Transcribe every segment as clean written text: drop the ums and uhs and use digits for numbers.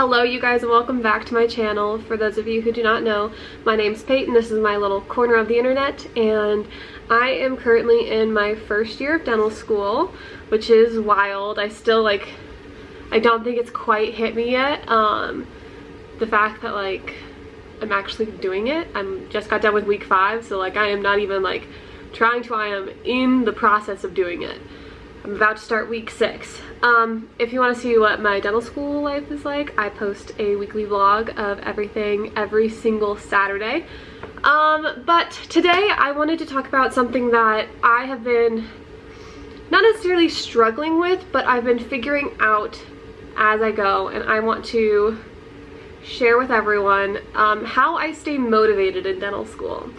Hello you guys, and welcome back to my channel. For those of you who do not know, my name's Peyton. This is my little corner of the internet, and I am currently in my first year of dental school, which is wild. I still I don't think it's quite hit me yet. The fact that I'm actually doing it. I'm just got done with week 5, so I am not even trying to, I am in the process of doing it. I'm about to start week 6. If you want to see what my dental school life is like, I post a weekly vlog of everything every single Saturday. But today I wanted to talk about something that I have been not necessarily struggling with, but I've been figuring out as I go, and I want to share with everyone how I stay motivated in dental school.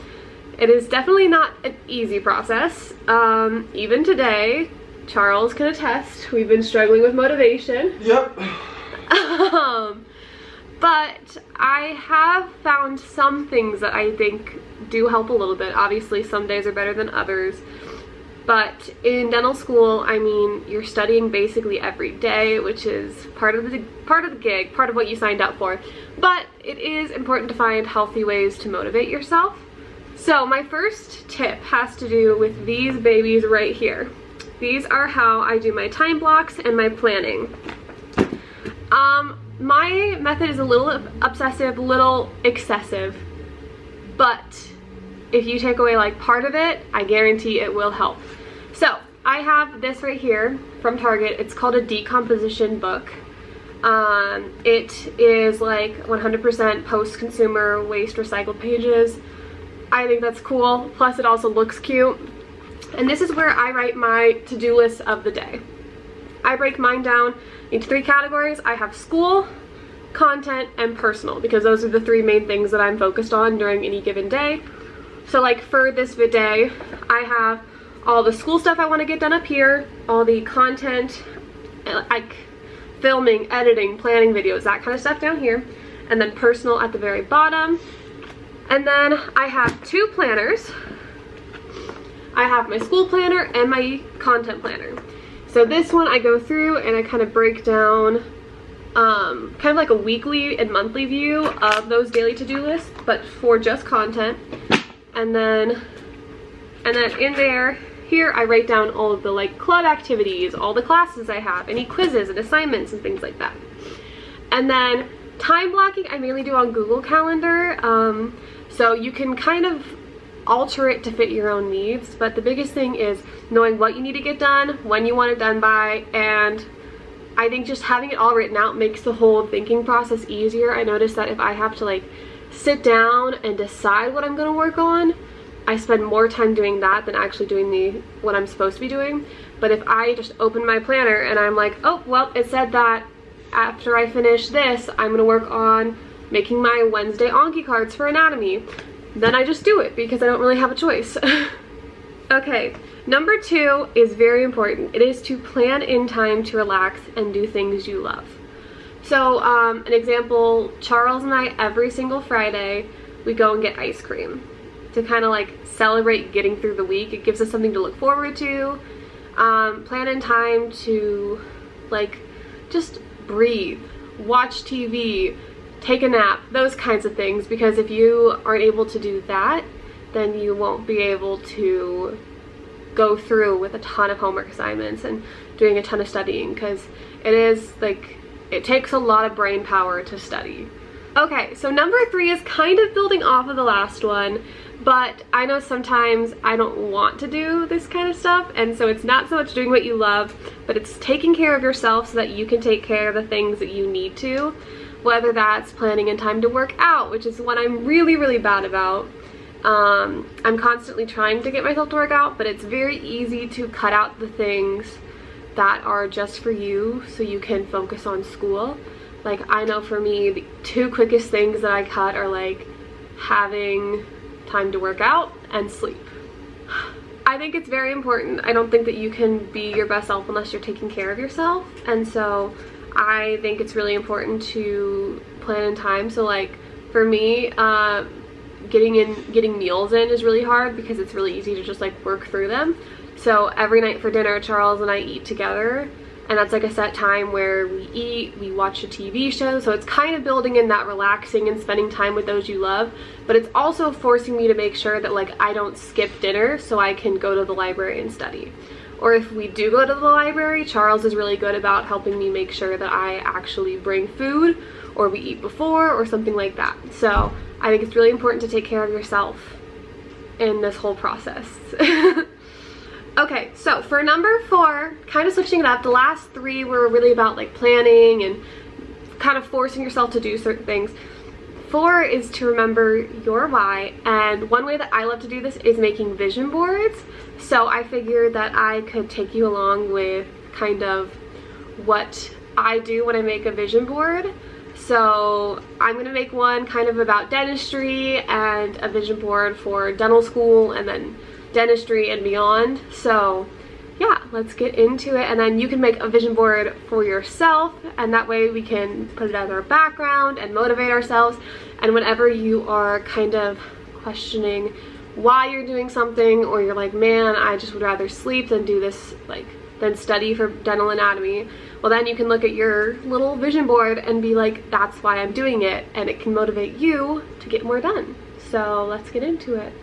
It is definitely not an easy process. Even today, Charles can attest, we've been struggling with motivation. Yep. But I have found some things that I think do help a little bit. Obviously, some days are better than others. But in dental school, I mean, you're studying basically every day, which is part of the gig, part of what you signed up for. But it is important to find healthy ways to motivate yourself. So my first tip has to do with these babies right here. These are how I do my time blocks and my planning. My method is a little obsessive, a little excessive, but if you take away part of it, I guarantee it will help. So I have this right here from Target. It's called a decomposition book. It is 100% post-consumer waste recycled pages. I think that's cool. Plus it also looks cute. And this is where I write my to-do list of the day. I break mine down into 3 categories. I have school, content, and personal, because those are the 3 main things that I'm focused on during any given day. So for this day, I have all the school stuff I want to get done up here, all the content, filming, editing, planning videos, that kind of stuff down here, and then personal at the very bottom. And then I have 2 planners. I have my school planner and my content planner. So this one I go through and I kind of break down kind of a weekly and monthly view of those daily to-do lists, but for just content. And then in there, here I write down all of the club activities, all the classes I have, any quizzes and assignments and things like that. And then time blocking I mainly do on Google Calendar, so you can kind of alter it to fit your own needs, but the biggest thing is knowing what you need to get done, when you want it done by, and I think just having it all written out makes the whole thinking process easier. I noticed that if I have to sit down and decide what I'm going to work on, I spend more time doing that than actually doing what I'm supposed to be doing. But if I just open my planner and I'm oh, well, it said that after I finish this, I'm going to work on making my Wednesday Anki cards for anatomy, then I just do it because I don't really have a choice. Okay, number 2 is very important. It is to plan in time to relax and do things you love. So an example, Charles and I, every single Friday, we go and get ice cream to kind of celebrate getting through the week. It gives us something to look forward to. Plan in time to just breathe, watch TV, take a nap, those kinds of things, because if you aren't able to do that, then you won't be able to go through with a ton of homework assignments and doing a ton of studying, because it is it takes a lot of brain power to study. Okay, so number 3 is kind of building off of the last one, but I know sometimes I don't want to do this kind of stuff, and so it's not so much doing what you love, but it's taking care of yourself so that you can take care of the things that you need to, whether that's planning in time to work out, which is what I'm really, really bad about. I'm constantly trying to get myself to work out, but it's very easy to cut out the things that are just for you so you can focus on school. I know for me, the 2 quickest things that I cut are having time to work out and sleep. I think it's very important. I don't think that you can be your best self unless you're taking care of yourself, and so I think it's really important to plan in time. So for me, getting meals in is really hard because it's really easy to just work through them. So every night for dinner, Charles and I eat together. and that's like a set time where we eat, we watch a TV show, so it's kind of building in that relaxing and spending time with those you love, but it's also forcing me to make sure that like I don't skip dinner so I can go to the library and study. Or if we do go to the library, Charles is really good about helping me make sure that I actually bring food, or we eat before, or something like that. So I think it's really important to take care of yourself in this whole process. Okay, so for number 4, kind of switching it up, the last 3 were really about like planning and kind of forcing yourself to do certain things. 4 is to remember your why, and one way that I love to do this is making vision boards. So I figured that I could take you along with kind of what I do when I make a vision board. So I'm going to make one kind of about dentistry, and a vision board for dental school, and then dentistry and beyond. So yeah, let's get into it, and then you can make a vision board for yourself, and that way we can put it as our background and motivate ourselves. And whenever you are kind of questioning why you're doing something, or you're like, man, I just would rather sleep than do this, like, than study for dental anatomy, well, then you can look at your little vision board and be like, that's why I'm doing it, and it can motivate you to get more done. So let's get into it.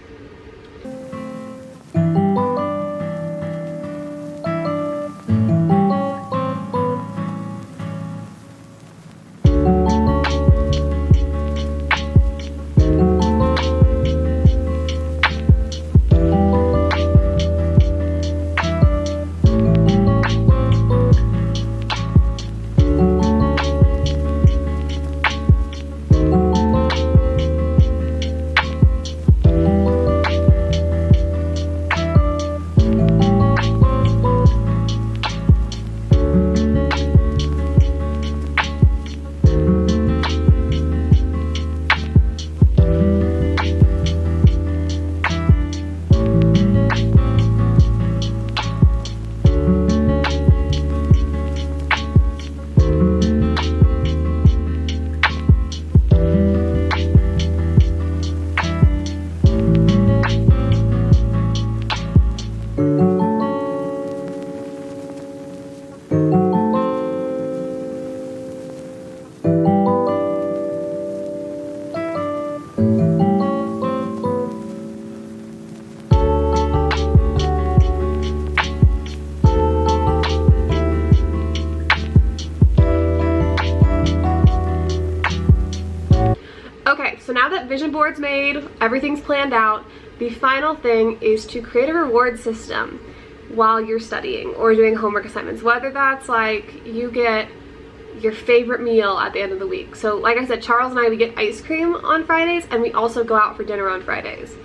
So now that vision board's made, everything's planned out, the final thing is to create a reward system while you're studying or doing homework assignments, whether that's like you get your favorite meal at the end of the week. So like I said, Charles and I, we get ice cream on Fridays, and we also go out for dinner on Fridays.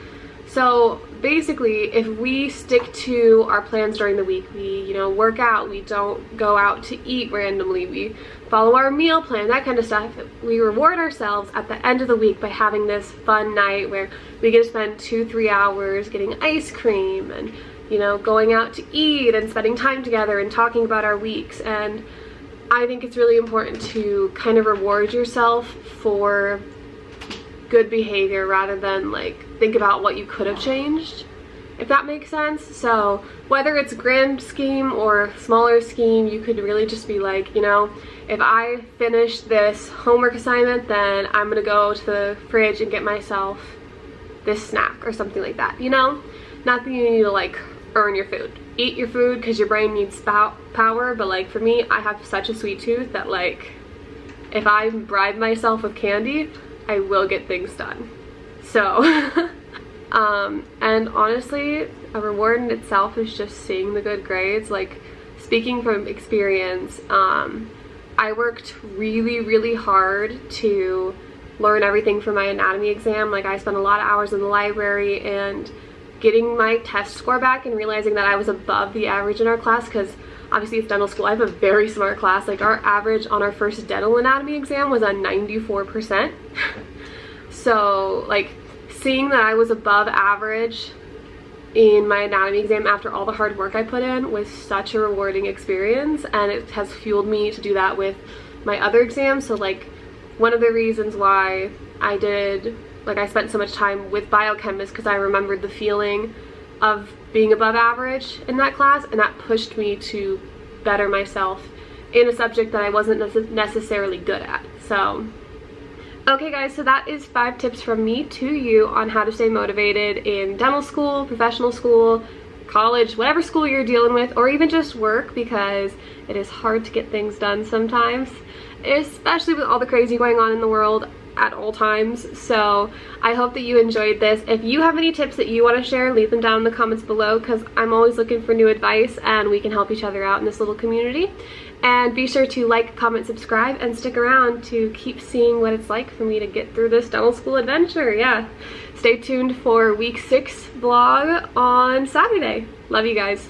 So basically, if we stick to our plans during the week, we, you know, work out, we don't go out to eat randomly, we follow our meal plan, that kind of stuff, we reward ourselves at the end of the week by having this fun night where we get to spend 2-3 hours getting ice cream and, you know, going out to eat and spending time together and talking about our weeks. And I think it's really important to kind of reward yourself for good behavior rather than like think about what you could have changed, if that makes sense. So whether it's grand scheme or smaller scheme, you could really just be like, you know, if I finish this homework assignment, then I'm gonna go to the fridge and get myself this snack or something like that, you know? Not that you need to like earn your food. Eat your food because your brain needs power, but like for me, I have such a sweet tooth that like if I bribe myself with candy, I will get things done. So and honestly, a reward in itself is just seeing the good grades. Like, speaking from experience, I worked really hard to learn everything for my anatomy exam. Like, I spent a lot of hours in the library, and getting my test score back and realizing that I was above the average in our class, because obviously it's dental school, I have a very smart class. Like, our average on our first dental anatomy exam was a 94%. So like, seeing that I was above average in my anatomy exam after all the hard work I put in was such a rewarding experience, and it has fueled me to do that with my other exams. So like, one of the reasons why I spent so much time with biochem is because I remembered the feeling of being above average in that class, and that pushed me to better myself in a subject that I wasn't necessarily good at. So okay guys, so that is 5 tips from me to you on how to stay motivated in dental school, professional school, college, whatever school you're dealing with, or even just work, because it is hard to get things done sometimes, especially with all the crazy going on in the world at all times. So I hope that you enjoyed this. If you have any tips that you want to share, leave them down in the comments below, because I'm always looking for new advice and we can help each other out in this little community. And be sure to like, comment, subscribe, and stick around to keep seeing what it's like for me to get through this dental school adventure. Yeah, stay tuned for week 6 vlog on Saturday. Love you guys.